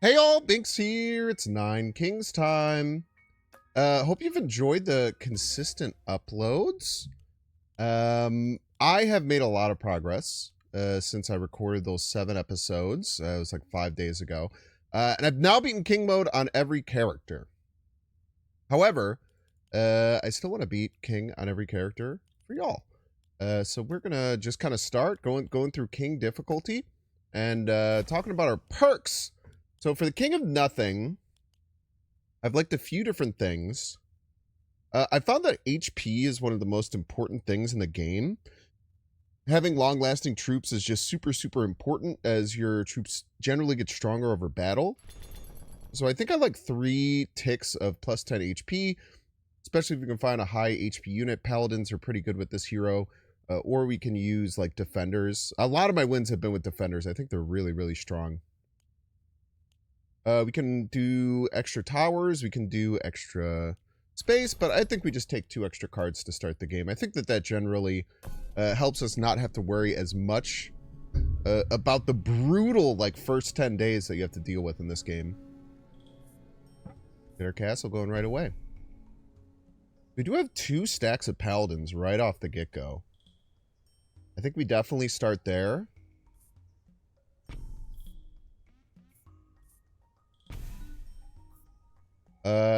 Hey all, Binks here. It's Nine Kings time. Hope you've enjoyed the consistent uploads. I have made a lot of progress since I recorded those 7 episodes. It was like 5 days ago. And I've now beaten King mode on every character. However, I still want to beat King on every character for y'all. So we're gonna just kind of start going through King difficulty and talking about our perks. So for the King of Nothing, I've liked a few different things. I found that HP is one of the most important things in the game. Having long-lasting troops is just super, super important as your troops generally get stronger over battle. So I think I like 3 ticks of plus 10 HP, especially if you can find a high HP unit. Paladins are pretty good with this hero, or we can use like defenders. A lot of my wins have been with defenders. I think they're really, really strong. We can do extra towers, we can do extra space, but I think we just take 2 extra cards to start the game. I think that generally helps us not have to worry as much about the brutal, like, first 10 days that you have to deal with in this game. Get our castle going right away. We do have 2 stacks of paladins right off the get-go. I think we definitely start there.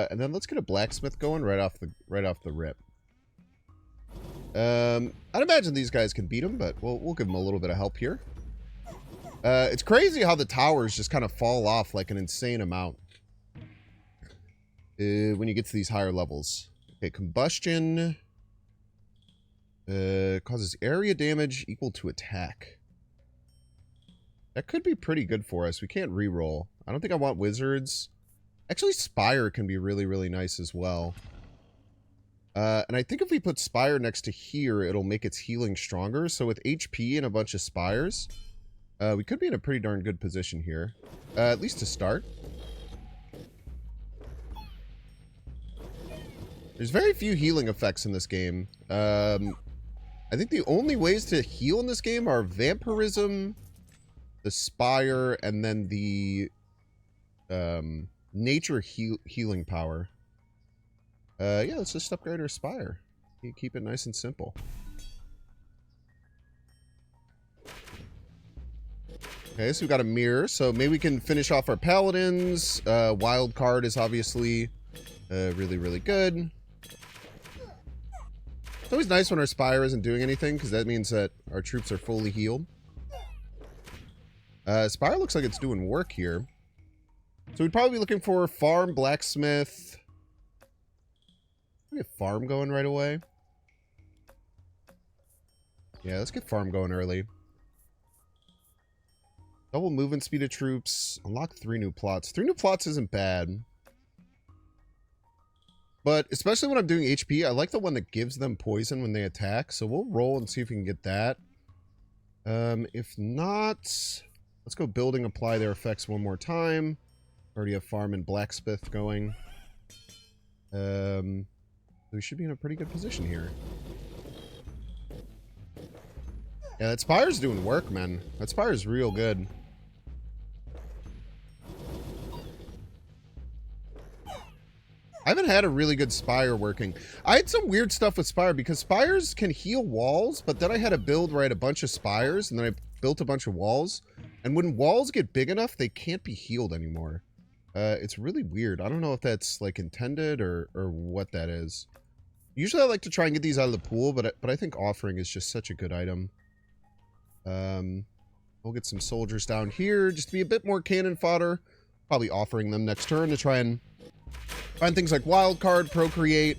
And then let's get a blacksmith going right off the rip. I'd imagine these guys can beat him, but we'll give them a little bit of help here. It's crazy how the towers just kind of fall off like an insane amount when you get to these higher levels. Okay, combustion causes area damage equal to attack. That could be pretty good for us. We can't reroll. I don't think I want wizards. Actually, Spire can be really, really nice as well. And I think if we put Spire next to here, it'll make its healing stronger. So with HP and a bunch of Spires, we could be in a pretty darn good position here. At least to start. There's very few healing effects in this game. I think the only ways to heal in this game are Vampirism, the Spire, and then the nature healing power. Yeah, let's just upgrade our Spire. Keep it nice and simple. Okay, so we've got a mirror, so maybe we can finish off our paladins. Wild card is obviously really, really good. It's always nice when our Spire isn't doing anything, because that means that our troops are fully healed. Spire looks like it's doing work here. So we'd probably be looking for farm, blacksmith. We get farm going right away. Yeah, let's get farm going early. Double movement speed of troops. Unlock 3 new plots. 3 new plots isn't bad. But especially when I'm doing HP, I like the one that gives them poison when they attack. So we'll roll and see if we can get that. If not, let's go building, apply their effects one more time. Already have farm and blacksmith going. We should be in a pretty good position here. Yeah, that Spire's doing work, man. That Spire's real good. I haven't had a really good Spire working. I had some weird stuff with Spire because Spires can heal walls, but then I had to build right a bunch of Spires, and then I built a bunch of walls. And when walls get big enough, they can't be healed anymore. It's really weird. I don't know if that's like intended or what that is. Usually I like to try and get these out of the pool, but I think offering is just such a good item. We'll get some soldiers down here just to be a bit more cannon fodder. Probably offering them next turn to try and find things like wild card, procreate.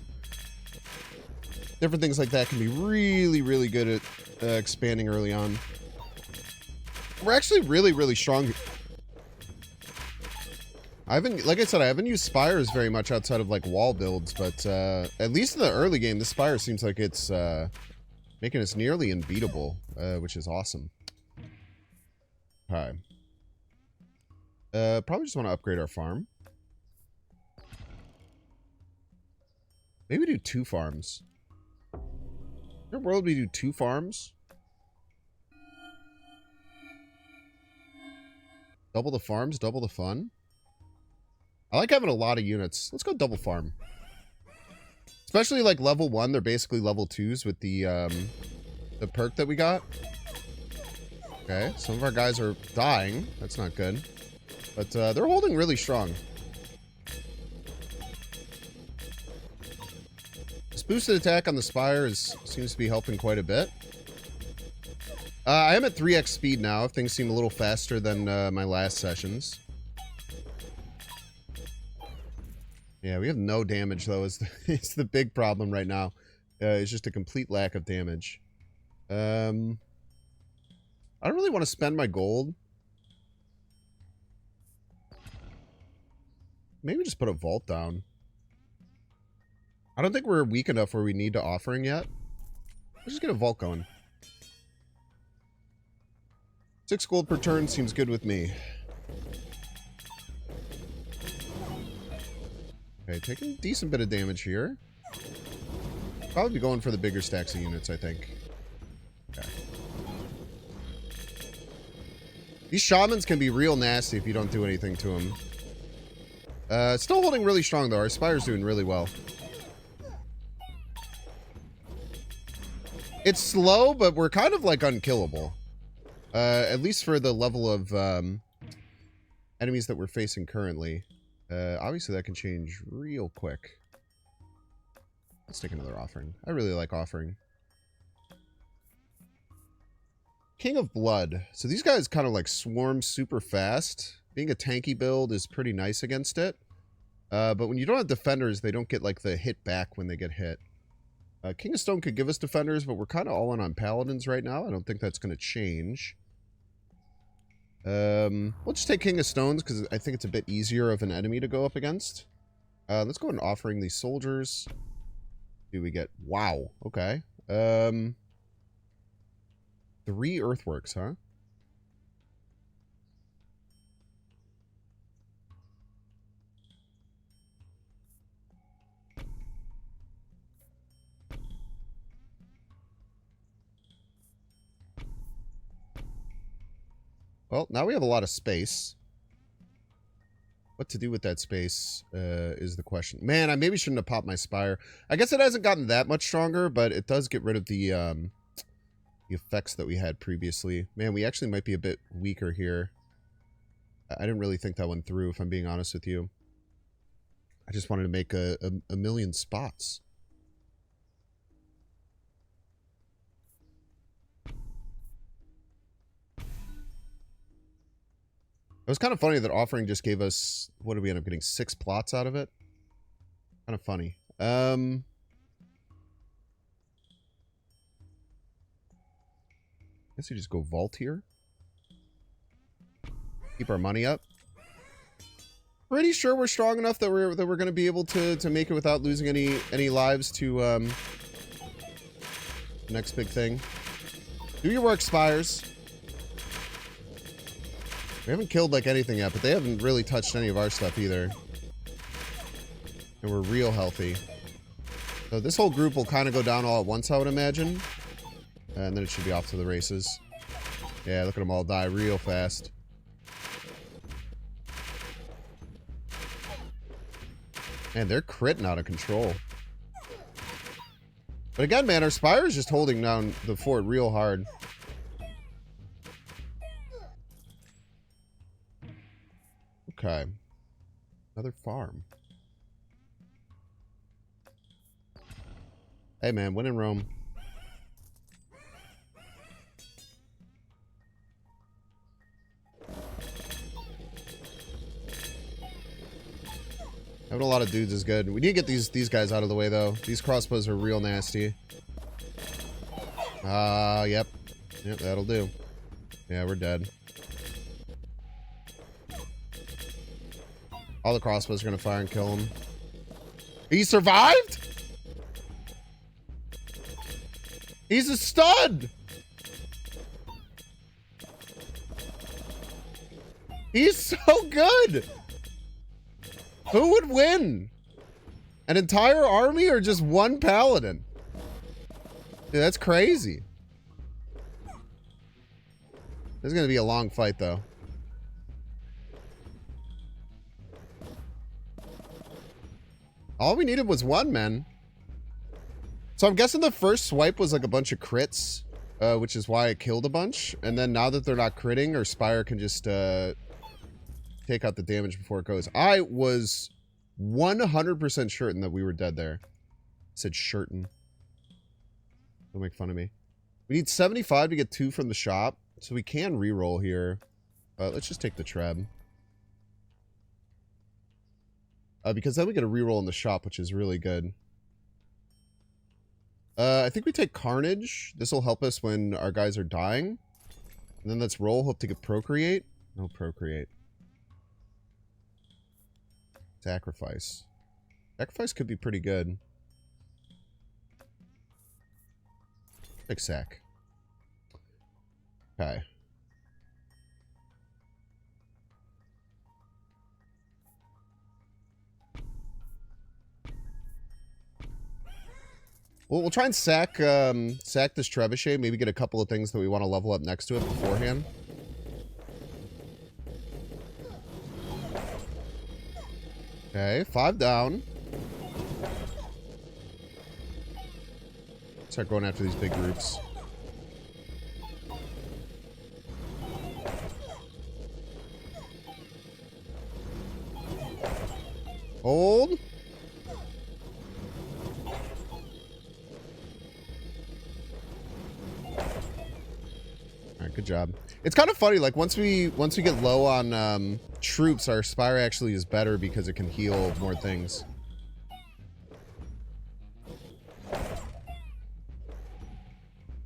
Different things like that can be really, really good at expanding early on. We're actually really, really strong. Like I said, I haven't used Spires very much outside of like wall builds, but at least in the early game, this Spire seems like it's making us nearly unbeatable, which is awesome. Okay. Probably just want to upgrade our farm. Maybe do 2 farms. In the world we do 2 farms? Double the farms, double the fun? I like having a lot of units. Let's go double farm. Especially like level 1, they're basically level 2s with the perk that we got. Okay, some of our guys are dying. That's not good. But they're holding really strong. This boosted attack on the Spire seems to be helping quite a bit. I am at 3x speed now. Things seem a little faster than my last sessions. Yeah, we have no damage, though. It's the big problem right now. It's just a complete lack of damage. I don't really want to spend my gold. Maybe just put a vault down. I don't think we're weak enough where we need to offering yet. Let's just get a vault going. 6 gold per turn seems good with me. Okay, taking a decent bit of damage here. Probably be going for the bigger stacks of units, I think. Okay. These shamans can be real nasty if you don't do anything to them. Still holding really strong, though. Our Spire's doing really well. It's slow, but we're kind of, like, unkillable. At least for the level of enemies that we're facing currently. Obviously, that can change real quick. Let's take another offering. I really like offering. King of Blood. So these guys kind of like swarm super fast. Being a tanky build is pretty nice against it. But when you don't have defenders, they don't get like the hit back when they get hit. King of Stone could give us defenders, but we're kind of all in on paladins right now. I don't think that's going to change. We'll just take King of Stones because I think it's a bit easier of an enemy to go up against. Let's go ahead and offering these soldiers. Do we get... Wow. Okay. 3 earthworks, huh? Well, now we have a lot of space. What to do with that space is the question. Man, I maybe shouldn't have popped my Spire. I guess it hasn't gotten that much stronger, but it does get rid of the effects that we had previously. Man, we actually might be a bit weaker here. I didn't really think that one through, if I'm being honest with you. I just wanted to make a million spots. It was kind of funny that offering just gave us, what did we end up getting, 6 plots out of it? Kind of funny. Guess we just go vault here. Keep our money up. Pretty sure we're strong enough that we're going to be able to make it without losing any lives to the next big thing. Do your work, Spires. We haven't killed like anything yet, but they haven't really touched any of our stuff either. And we're real healthy. So this whole group will kind of go down all at once, I would imagine. And then it should be off to the races. Yeah, look at them all die real fast. Man, they're critting out of control. But again, man, our Spire is just holding down the fort real hard. Okay. Another farm. Hey, man, when in Rome. Having a lot of dudes is good. We need to get these guys out of the way, though. These crossbows are real nasty. Yep. Yep, that'll do. Yeah, we're dead. All the crossbows are going to fire and kill him. He survived? He's a stud! He's so good! Who would win? An entire army or just one paladin? Dude, that's crazy. This is going to be a long fight, though. All we needed was one, man. So I'm guessing the first swipe was like a bunch of crits, which is why it killed a bunch. And then now that they're not critting, our Spire can just take out the damage before it goes. I was 100% certain that we were dead there. I said certain. Don't make fun of me. We need 75 to get 2 from the shop, so we can reroll here. Let's just take the Treb. Because then we get a reroll in the shop, which is really good. I think we take Carnage. This will help us when our guys are dying. And then let's roll. Hope to get Procreate. No Procreate. Sacrifice. Sacrifice could be pretty good. Big sack. Okay. Well, we'll try and sack this Trebuchet. Maybe get a couple of things that we want to level up next to it beforehand. Okay, 5 down. Start going after these big groups. Hold. Alright, good job. It's kind of funny, like once we get low on troops, our Spire actually is better because it can heal more things.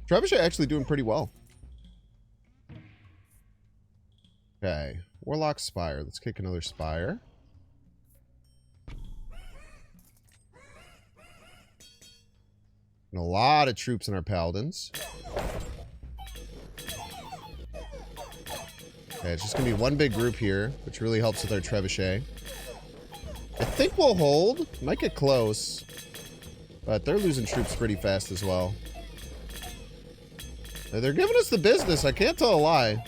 Trebuchet actually doing pretty well. Okay. Warlock Spire. Let's kick another Spire. And a lot of troops in our Paladins. Okay, it's just going to be one big group here, which really helps with our Trebuchet. I think we'll hold. Might get close. But they're losing troops pretty fast as well. They're giving us the business. I can't tell a lie.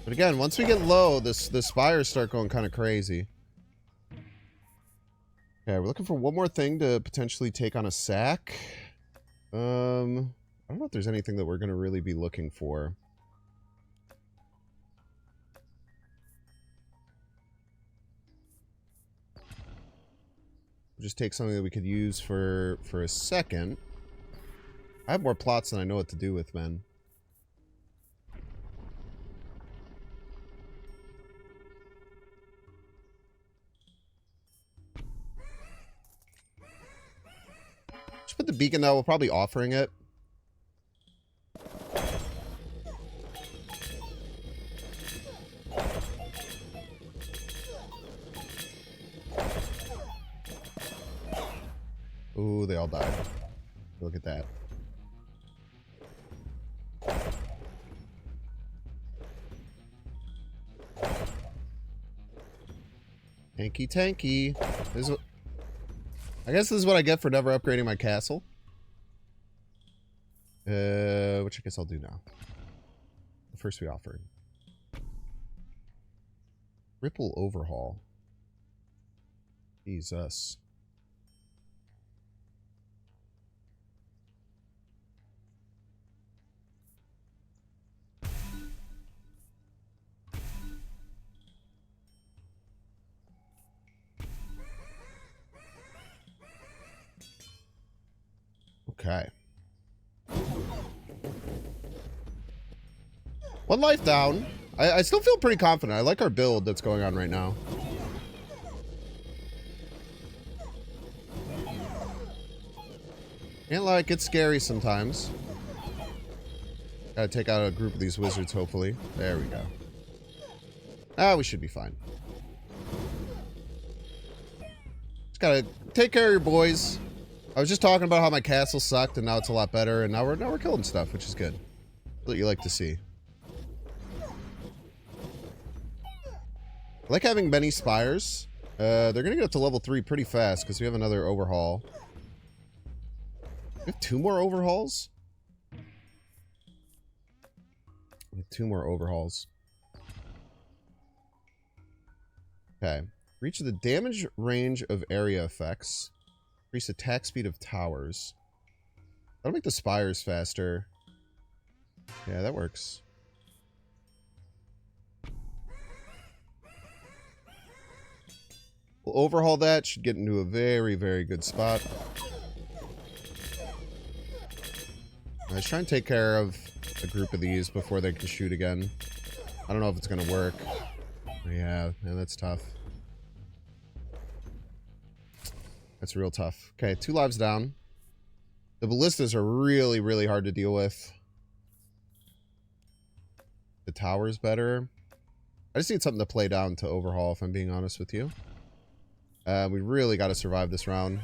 But again, once we get low, the Spires start going kind of crazy. Okay, we're looking for one more thing to potentially take on a sack. I don't know if there's anything that we're going to really be looking for. We'll just take something that we could use for a second. I have more plots than I know what to do with, man. Just put the beacon though. We're probably offering it. Ooh, they all died. Look at that. Tanky, tanky. This is what, I guess this is what I get for never upgrading my castle. Which I guess I'll do now. The first we offered. Ripple Overhaul. Jesus. Okay. One life down. I still feel pretty confident. I like our build that's going on right now. Can't lie, it gets scary sometimes. Gotta take out a group of these wizards, hopefully. There we go. Ah, we should be fine. Just gotta take care of your boys. I was just talking about how my castle sucked, and now it's a lot better, and now we're killing stuff, which is good. That's what you like to see. I like having many spires. They're gonna get up to level 3 pretty fast, because we have another overhaul. We have 2 more overhauls? We have 2 more overhauls. Okay. Reach the damage range of area effects. Increase attack speed of towers. That'll make the spires faster. Yeah, that works. We'll overhaul that. Should get into a very, very good spot. Let's try and take care of a group of these before they can shoot again. I don't know if it's going to work. Yeah, man, that's tough. That's real tough. Okay, 2 lives down. The ballistas are really, really hard to deal with. The tower's better. I just need something to play down to overhaul, if I'm being honest with you. We really got to survive this round.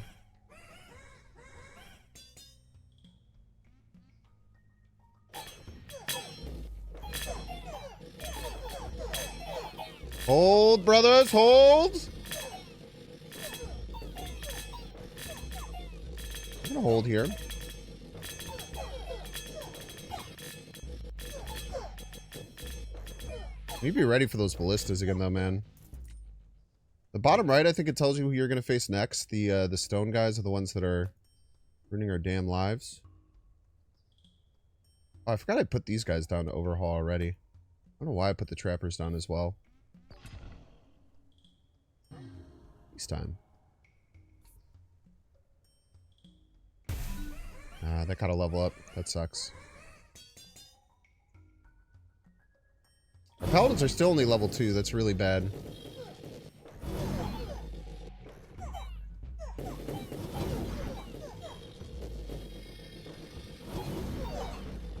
Hold, brothers, hold! I'm gonna hold here. You'd be ready for those ballistas again, though, man. The bottom right, I think it tells you who you're gonna face next. The stone guys are the ones that are ruining our damn lives. Oh, I forgot I put these guys down to overhaul already. I don't know why I put the trappers down as well. This time. That gotta level up. That sucks. Our paladins are still only level 2. That's really bad.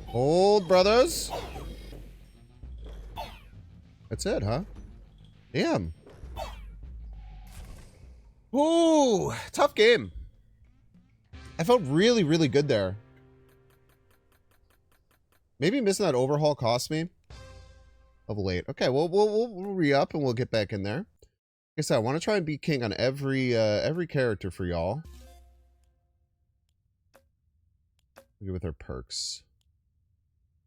Hold, brothers. That's it, huh? Damn. Ooh, tough game. I felt really, really good there. Maybe missing that overhaul cost me. Level 8. Okay, well, we'll re-up and we'll get back in there. Like I said, I want to try and be king on every character for y'all. Look at with our perks.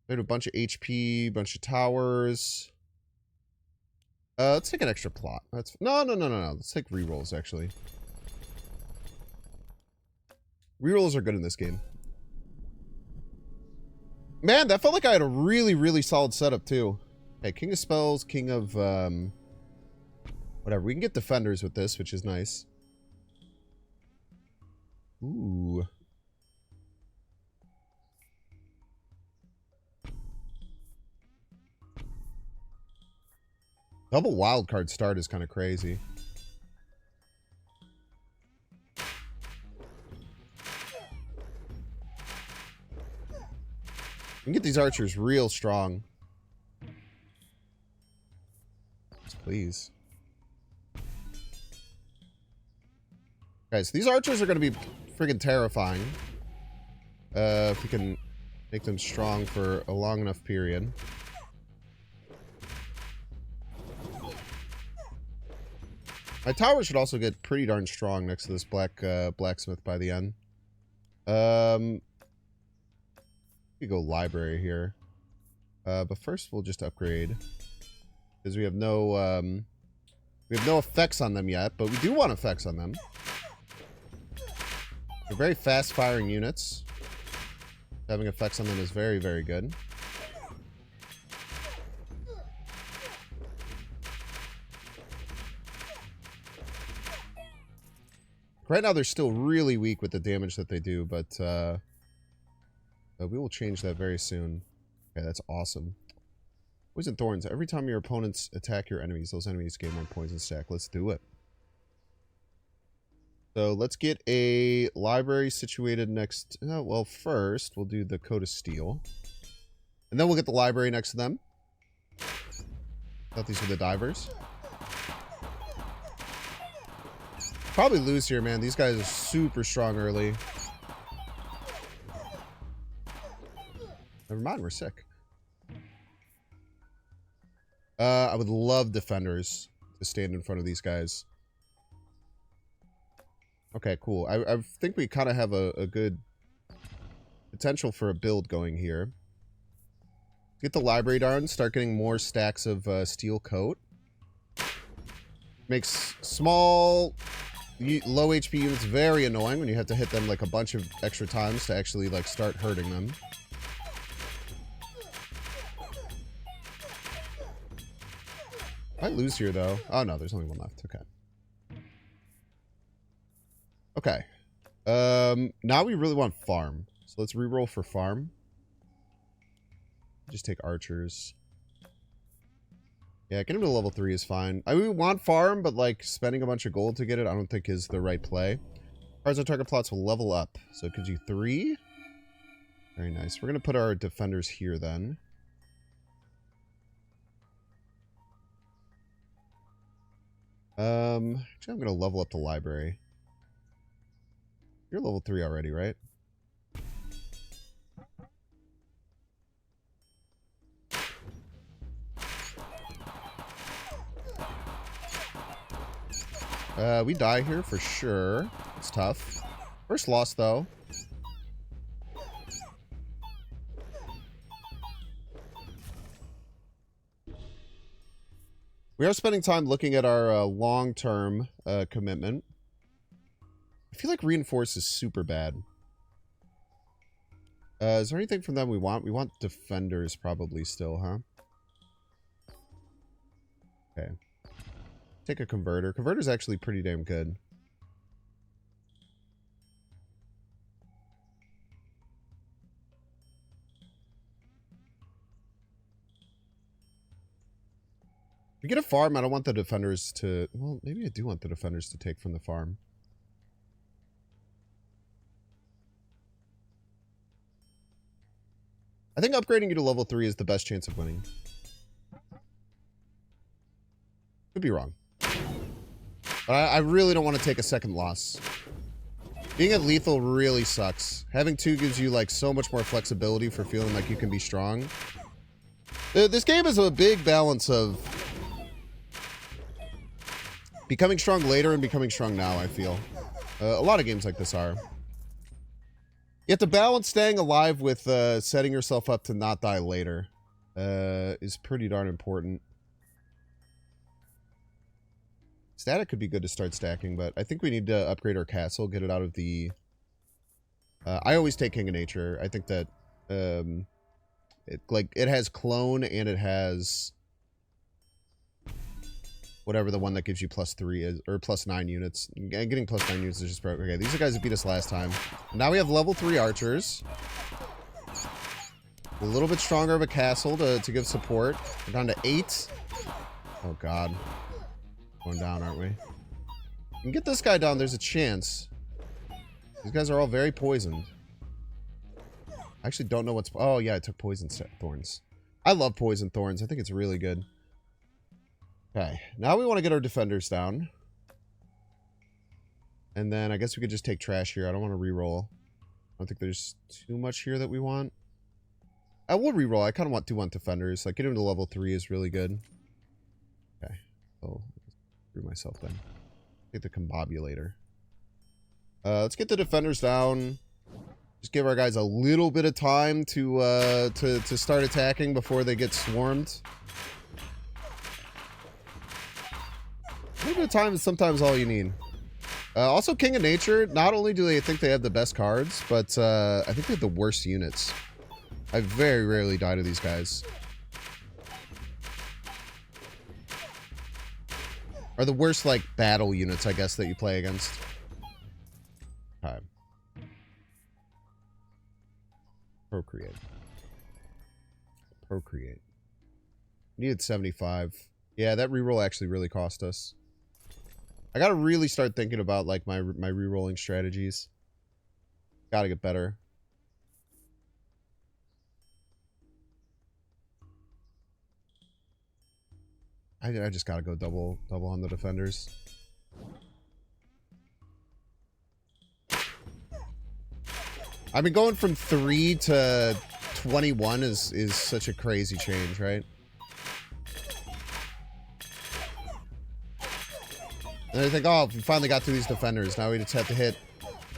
We have a bunch of HP, bunch of towers. Let's take an extra plot. That's no. Let's take rerolls, actually. Rerolls are good in this game. Man, that felt like I had a really, really solid setup, too. Okay, King of Spells, King of, whatever. We can get Defenders with this, which is nice. Ooh. Double wildcard start is kind of crazy. We can get these archers real strong. Please. Guys, these archers are going to be friggin' terrifying. If we can make them strong for a long enough period. My tower should also get pretty darn strong next to this blacksmith by the end. We go library here. But first we'll just upgrade. Because we have no effects on them yet, but we do want effects on them. They're very fast firing units. Having effects on them is very, very good. Right now they're still really weak with the damage that they do, but we will change that very soon. Okay, that's awesome. Poison Thorns. Every time your opponents attack your enemies, those enemies gain 1 poison stack. Let's do it. So let's get a library situated next... well, first we'll do the Coat of Steel. And then we'll get the library next to them. Thought these were the divers. Probably lose here, man. These guys are super strong early. Never mind, we're sick. I would love defenders to stand in front of these guys. Okay, cool. I think we kind of have a good potential for a build going here. Get the library down, start getting more stacks of steel coat. Makes small, low HP units very annoying when you have to hit them like a bunch of extra times to actually like start hurting them. I lose here though. Oh no, there's only one left. Okay. Okay. Now we really want farm. So let's reroll for farm. Just take archers. Yeah, getting to level 3 is fine. I mean, we want farm, but like spending a bunch of gold to get it, I don't think is the right play. Cards on target plots will level up. So it gives you 3. Very nice. We're going to put our defenders here then. Actually, I'm going to level up the library. You're level 3 already, right? We die here for sure. It's tough. First loss, though. We are spending time looking at our long-term commitment. I feel like Reinforce is super bad. Is there anything from them we want? We want defenders probably still, huh? Okay. Take a converter. Converter's actually pretty damn good. If we get a farm, I don't want the defenders to... Well, maybe I do want the defenders to take from the farm. I think upgrading you to level 3 is the best chance of winning. Could be wrong. But I really don't want to take a second loss. Being at lethal really sucks. Having 2 gives you like so much more flexibility for feeling like you can be strong. This game is a big balance of becoming strong later and becoming strong now, I feel. A lot of games like this are. You have to balance staying alive with setting yourself up to not die later. Is pretty darn important. Static could be good to start stacking, but I think we need to upgrade our castle, get it out of the... I always take King of Nature. I think that it has clone and it has whatever the one that gives you +3 is, or +9 units. Getting +9 units is just broke. Okay, these are guys that beat us last time. Now we have level 3 archers. A little bit stronger of a castle to give support. We're down to 8. Oh god. Going down, aren't we? We can get this guy down, there's a chance. These guys are all very poisoned. I actually don't know what's... Oh, yeah, I took poison thorns. I love poison thorns. I think it's really good. Okay, now we want to get our defenders down. And then I guess we could just take trash here. I don't want to reroll. I don't think there's too much here that we want. I will reroll. I kind of do want defenders. Like, getting to level 3 is really good. Okay, so... Screw myself then. Take the combobulator. Let's get the defenders down. Just give our guys a little bit of time to start attacking before they get swarmed. A little bit of time is sometimes all you need. Also, King of Nature, not only do they think they have the best cards, but I think they have the worst units. I very rarely die to these guys. Are the worst, like, battle units, I guess, that you play against. Okay. Procreate. Procreate. Needed 75. Yeah, that reroll actually really cost us. I gotta really start thinking about, like, my rerolling strategies. Gotta get better. I just gotta go double on the defenders. I mean, going from 3 to 21 is such a crazy change, right? And I think, oh, we finally got through these defenders. Now we just have to hit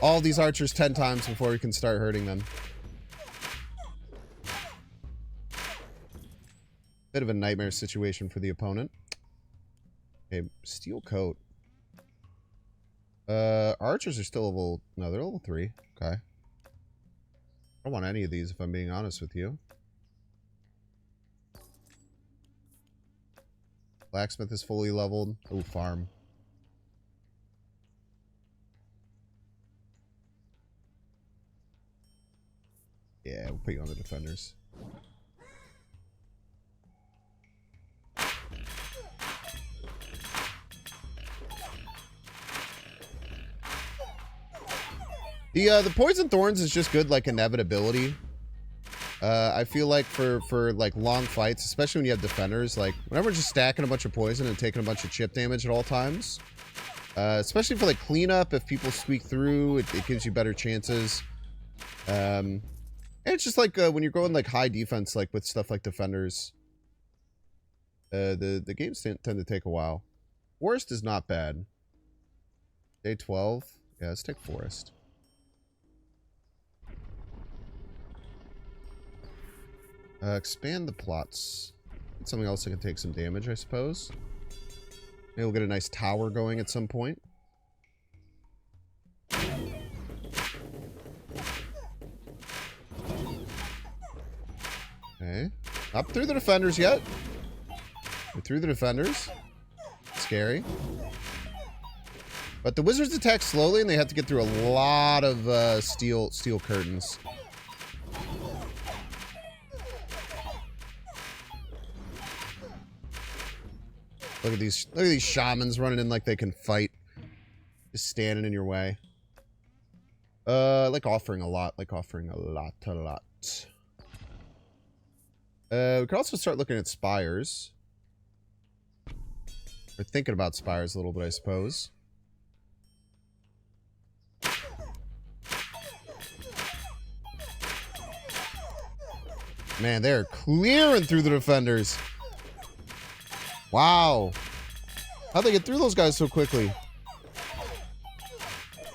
all these archers 10 times before we can start hurting them. Bit of a nightmare situation for the opponent. Okay, steel coat. Archers are still level... No, they're level 3. Okay. I don't want any of these, if I'm being honest with you. Blacksmith is fully leveled. Oh, farm. Yeah, we'll put you on the defenders. The poison thorns is just good, like, inevitability. I feel like for like long fights, especially when you have defenders, like whenever just stacking a bunch of poison and taking a bunch of chip damage at all times, especially for like cleanup, if people squeak through, it gives you better chances. And it's just like when you're going like high defense, like with stuff like defenders, the games tend to take a while. Forest is not bad. Day 12. Yeah, let's take Forest. Expand the plots. It's something else that can take some damage, I suppose. Maybe we'll get a nice tower going at some point. Okay. Up through the defenders yet. We're through the defenders. Scary. But the wizards attack slowly and they have to get through a lot of steel curtains. Look at these shamans running in like they can fight. Just standing in your way. Like offering a lot. We could also start looking at spires. We're thinking about spires a little bit, I suppose. Man, they're clearing through the defenders. Wow. How'd they get through those guys so quickly?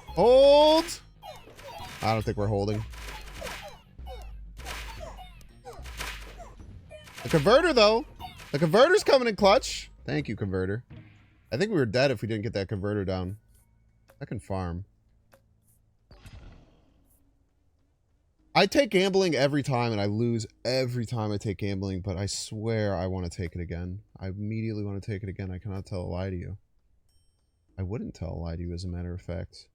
Hold! I don't think we're holding. The converter, though. The converter's coming in clutch. Thank you, converter. I think we were dead if we didn't get that converter down. I can farm. I take gambling every time, and I lose every time I take gambling, but I swear I want to take it again. I immediately want to take it again. I cannot tell a lie to you. I wouldn't tell a lie to you, as a matter of fact.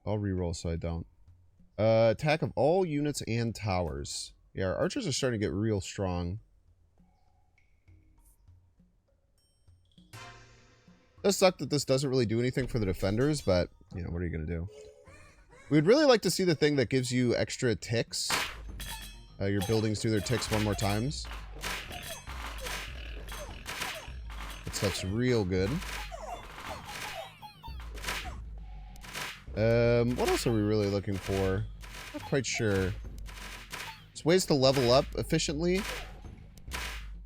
I'll reroll so I don't. Attack of all units and towers. Yeah, our archers are starting to get real strong. It does suck that this doesn't really do anything for the defenders, but, you know, what are you going to do? We'd really like to see the thing that gives you extra ticks. Your buildings do their ticks one more times. That stuff's real good. What else are we really looking for? Not quite sure. Just ways to level up efficiently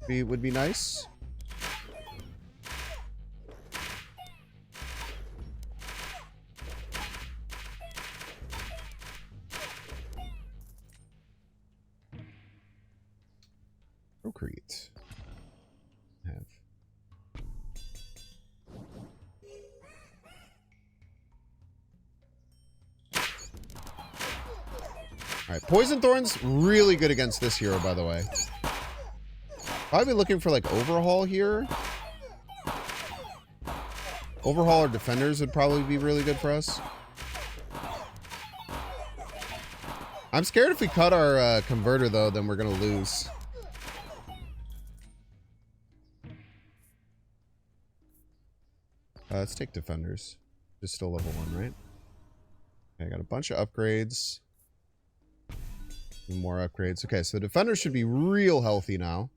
would be nice. Procreate. Have. Alright, Poison Thorn's really good against this hero, by the way. Probably looking for, like, Overhaul here. Overhaul or Defenders would probably be really good for us. I'm scared if we cut our Converter, though, then we're gonna lose. Let's take Defenders. Just still level 1, right? Okay, I got a bunch of upgrades. More upgrades. Okay, so the Defenders should be real healthy now.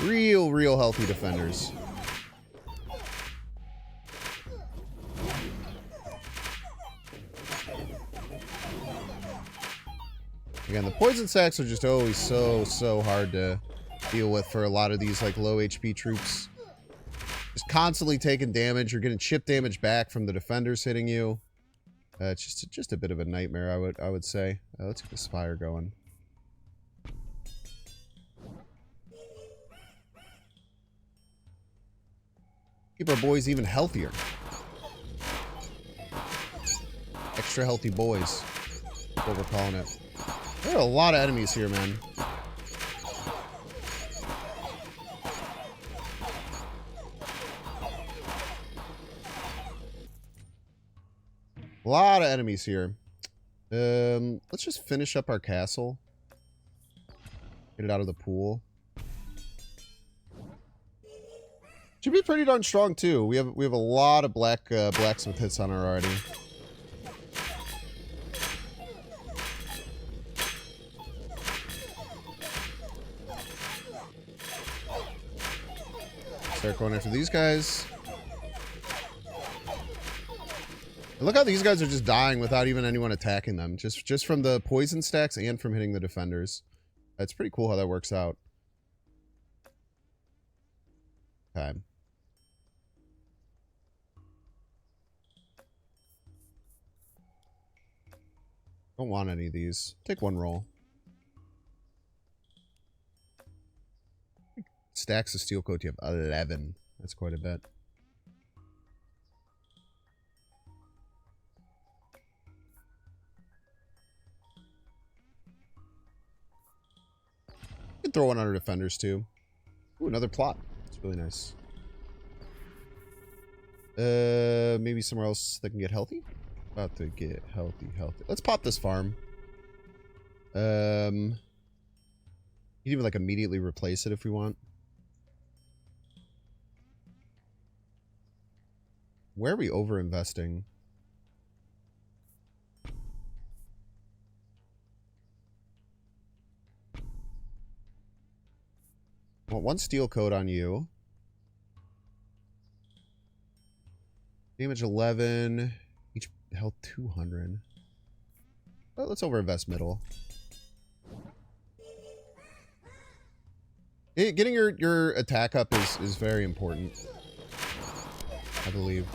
Real healthy Defenders. Again, the poison sacks are just always so hard to deal with for a lot of these like low HP troops. Just constantly taking damage. You're getting chip damage back from the defenders hitting you. It's just a bit of a nightmare, I would say. Let's get the spire going. Keep our boys even healthier. Extra healthy boys. That's what we're calling it. There are a lot of enemies here, man. A lot of enemies here. Let's just finish up our castle. Get it out of the pool. Should be pretty darn strong too. We have a lot of blacksmith hits on her already. Start going after these guys. And look how these guys are just dying without even anyone attacking them. Just from the poison stacks and from hitting the defenders. It's pretty cool how that works out. Okay. Don't want any of these. Take one roll. Stacks of steel coat, you have 11. That's quite a bit. You can throw one on our defenders too. Ooh, another plot. It's really nice. Maybe somewhere else that can get healthy? About to get healthy. Let's pop this farm. You can even like immediately replace it if we want. Where are we over-investing? Want one steel coat on you. Damage 11. Each health 200. Well, let's over-invest middle. Getting your attack up is very important. I believe.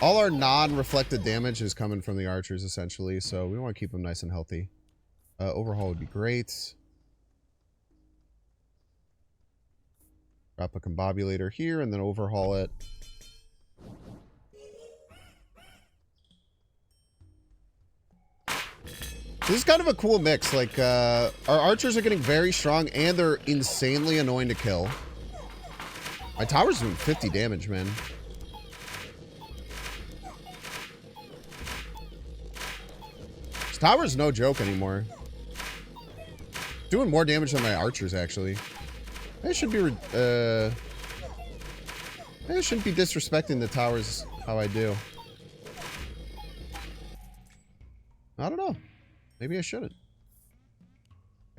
All our non-reflected damage is coming from the archers, essentially, so we want to keep them nice and healthy. Overhaul would be great. Drop a combobulator here, and then overhaul it. This is kind of a cool mix. Like, our archers are getting very strong, and they're insanely annoying to kill. My tower's doing 50 damage, man. This tower's no joke anymore. Doing more damage than my archers, actually. I shouldn't be disrespecting the towers how I do. I don't know. Maybe I shouldn't.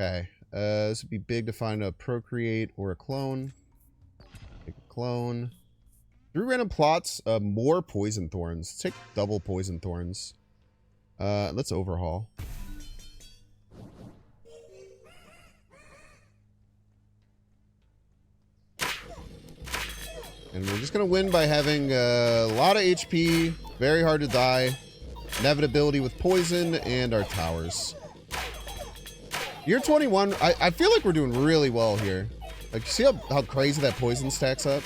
Okay. This would be big to find a procreate or a clone. Take a clone. 3 random plots. More poison thorns. Let's take double poison thorns. Let's overhaul. And we're just going to win by having a lot of HP, very hard to die, inevitability with poison, and our towers. Year 21, I feel like we're doing really well here. Like, see how crazy that poison stacks up?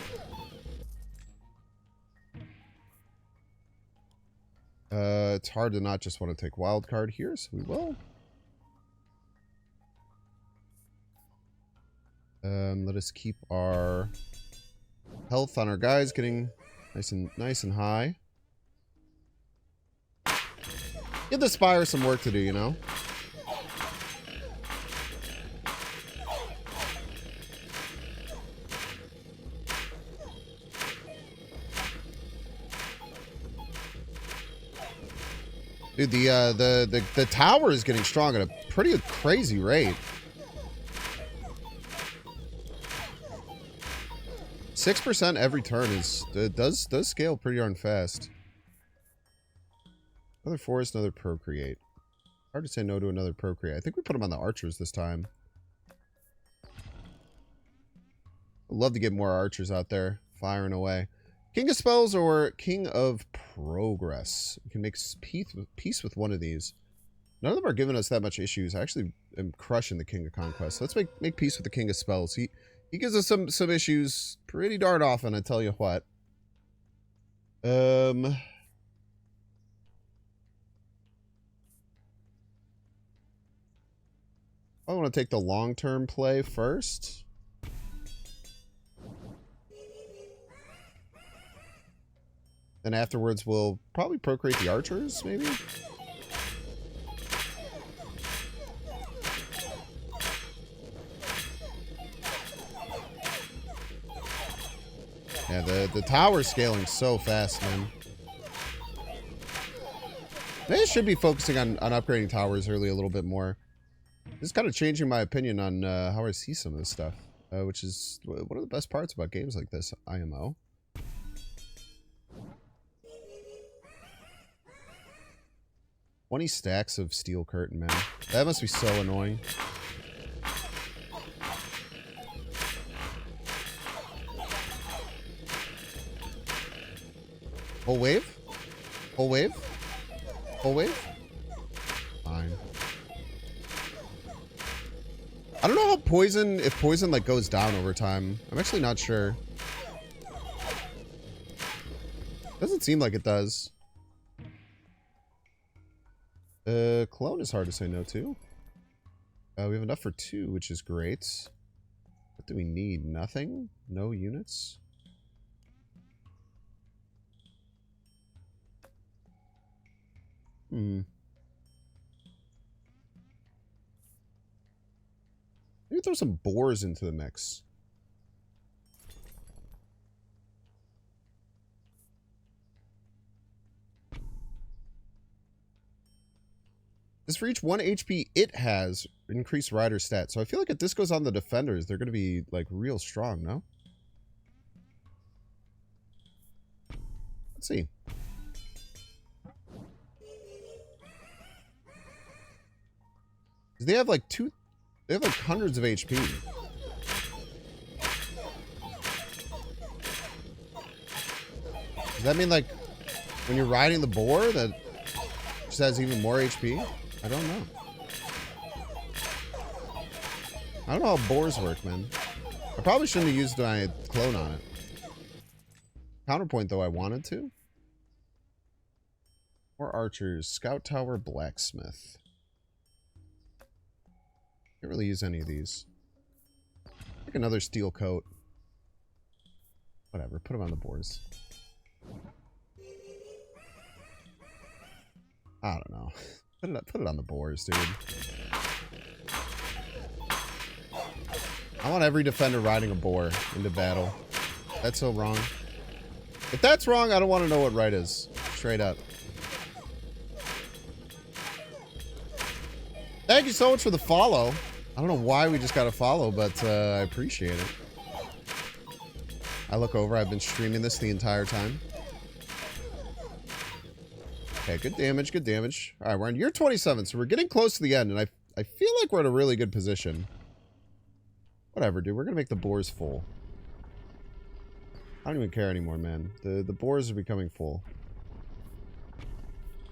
It's hard to not just want to take wild card here, so we will. Let us keep our health on our guys getting nice and high. Give the spire some work to do, you know? Dude, the tower is getting strong at a pretty crazy rate. 6% every turn does scale pretty darn fast. Another forest, another procreate. Hard to say no to another procreate. I think we put them on the archers this time. I'd love to get more archers out there firing away. King of Spells or King of Progress. We can make peace with one of these. None of them are giving us that much issues. I actually am crushing the King of Conquest. So let's make peace with the King of Spells. He gives us some issues pretty darn often, I tell you what. I want to take the long-term play first. Then afterwards, we'll probably procreate the archers, maybe? Yeah, the tower's scaling so fast, man. They should be focusing on upgrading towers early a little bit more. This is kind of changing my opinion on how I see some of this stuff, which is one of the best parts about games like this, IMO. "20 stacks of steel curtain, man. That must be so annoying. Whole wave? Whole wave? Whole wave? Fine. I don't know how poison, if poison like goes down over time. I'm actually not sure. Doesn't seem like it does. Clone is hard to say no to. We have enough for 2, which is great. What do we need? Nothing? No units? Maybe throw some boars into the mix. This for each 1 HP it has increased rider stats. So I feel like if this goes on the defenders, they're going to be like real strong, no? Let's see. They have like they have like hundreds of HP. Does that mean like when you're riding the boar that just has even more HP? I don't know. I don't know how boars work, man. I probably shouldn't have used my clone on it. Counterpoint though, I wanted to. More archers. Scout tower, blacksmith. Can't really use any of these. Like another steel coat. Whatever, put them on the boars. I don't know. Put it on the boars, dude. I want every defender riding a boar into battle. That's so wrong. If that's wrong, I don't want to know what right is. Straight up. Thank you so much for the follow. I don't know why we just got a follow, but I appreciate it. I look over. I've been streaming this the entire time. Okay, good damage, good damage. All right, we're on year 27, so we're getting close to the end, and I feel like we're in a really good position. Whatever, dude. We're going to make the boars full. I don't even care anymore, man. The boars are becoming full.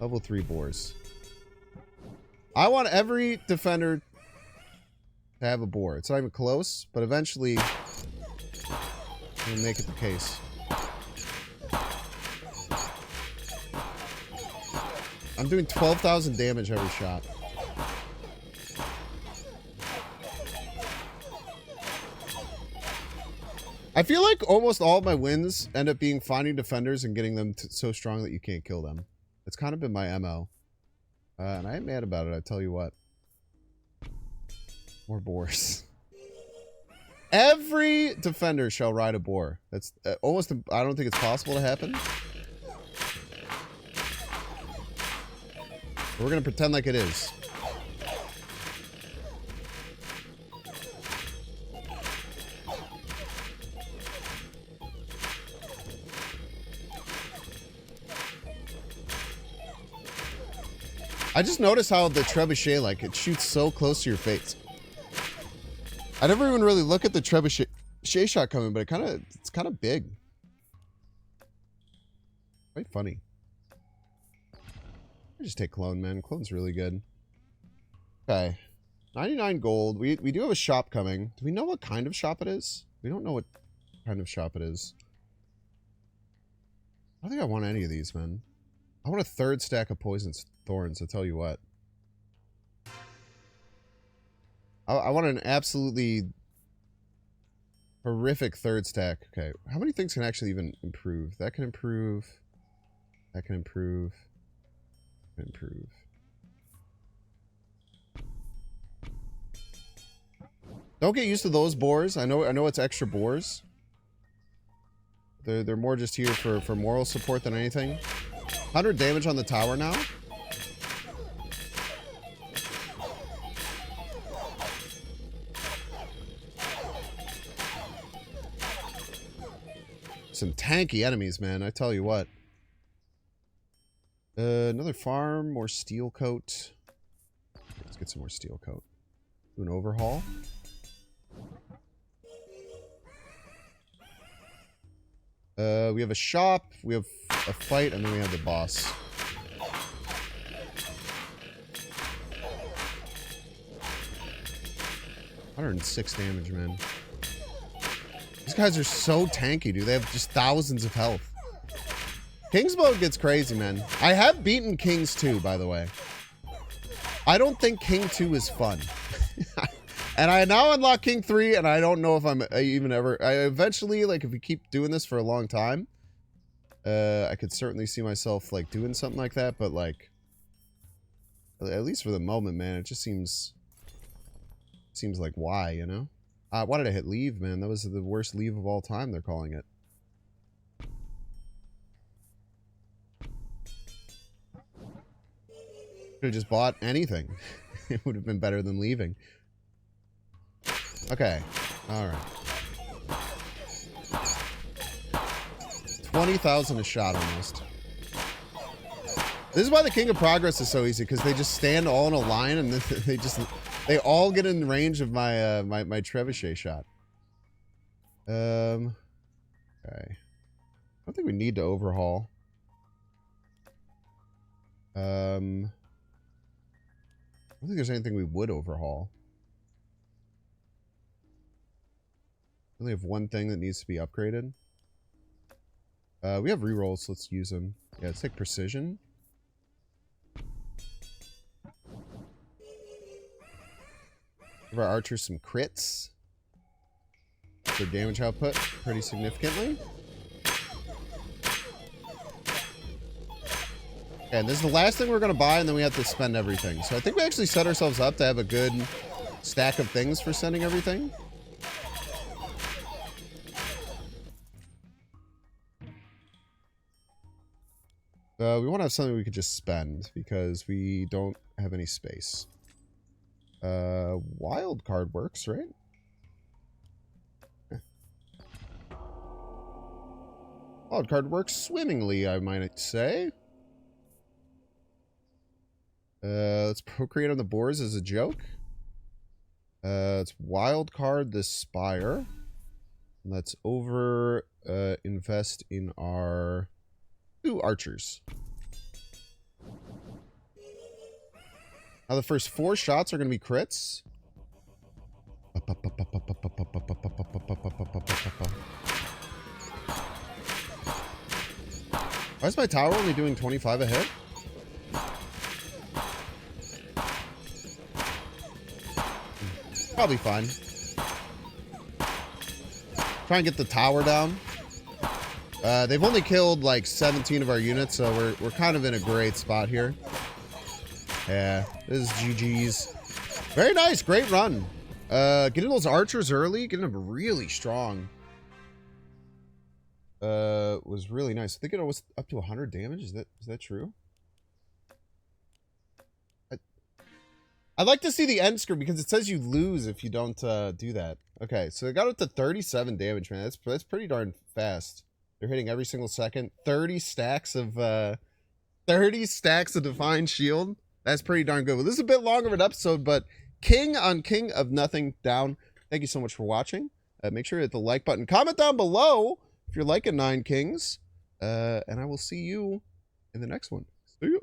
Level 3 boars. I want every defender to have a boar. It's not even close, but eventually we'll make it the case. I'm doing 12,000 damage every shot. I feel like almost all of my wins end up being finding defenders and getting them so strong that you can't kill them. It's kind of been my MO. And I ain't mad about it, I tell you what. More boars. Every defender shall ride a boar. That's almost, I don't think it's possible to happen. We're going to pretend like it is. I just noticed how the trebuchet, like, it shoots so close to your face. I never even really look at the trebuchet trebuchet shot coming, but it's kind of big. Quite funny. I just take clone, man. Clone's really good. Okay. 99 gold. We do have a shop coming. Do we know what kind of shop it is? We don't know what kind of shop it is. I don't think I want any of these, man. I want a third stack of poison thorns, I'll tell you what. I want an absolutely horrific third stack. Okay, how many things can actually even improve? That can improve. That can improve. That can improve. Don't get used to those boars. I know it's extra boars. They're more just here for moral support than anything. 100 damage on the tower now. Some tanky enemies, man. I tell you what. Another farm, more steel coat. Let's get some more steel coat. Do an overhaul. We have a shop, we have a fight, and then we have the boss. $106 damage, man. These guys are so tanky, dude. They have just thousands of health. King's mode gets crazy, man. I have beaten Kings 2, by the way. I don't think King 2 is fun. And I now unlock King 3, and I don't know if I'm even ever... I eventually, like, if we keep doing this for a long time, I could certainly see myself, like, doing something like that, but, like... At least for the moment, man, it just seems like, why, you know? Why did I hit leave, man? That was the worst leave of all time, they're calling it. Could have just bought anything. It would have been better than leaving. Okay. Alright. 20,000 a shot almost. This is why the King of Progress is so easy, because they just stand all in a line and then they all get in range of my my trebuchet shot. Okay. I don't think we need to overhaul. I don't think there's anything we would overhaul. We only have one thing that needs to be upgraded. We have rerolls, so let's use them. Yeah, let's take precision. Give our archers some crits. Their damage output pretty significantly. And this is the last thing we're going to buy, and then we have to spend everything. So I think we actually set ourselves up to have a good stack of things for sending everything. We want to have something we could just spend, because we don't have any space. Wild card works, right? Wild card works swimmingly, I might say. Let's procreate on the boars as a joke. Let's wild card the spire. Let's invest in our 2 archers. Now the first 4 shots are going to be crits. Why is my tower only doing 25 a hit? Probably fine. Try and get the tower down. They've only killed like 17 of our units, so we're kind of in a great spot here. Yeah, this is GG's. Very nice, great run. Getting those archers early, getting them really strong. Was really nice. I think it was up to 100 damage. Is that true? I'd like to see the end screen because it says you lose if you don't do that. Okay, so it got up to 37 damage, man. That's pretty darn fast. They're hitting every single second. 30 stacks of Divine Shield. That's pretty darn good. Well, this is a bit longer of an episode, but King on King of Nothing down. Thank you so much for watching. Make sure to hit the like button. Comment down below if you're liking Nine Kings. And I will see you in the next one. See you.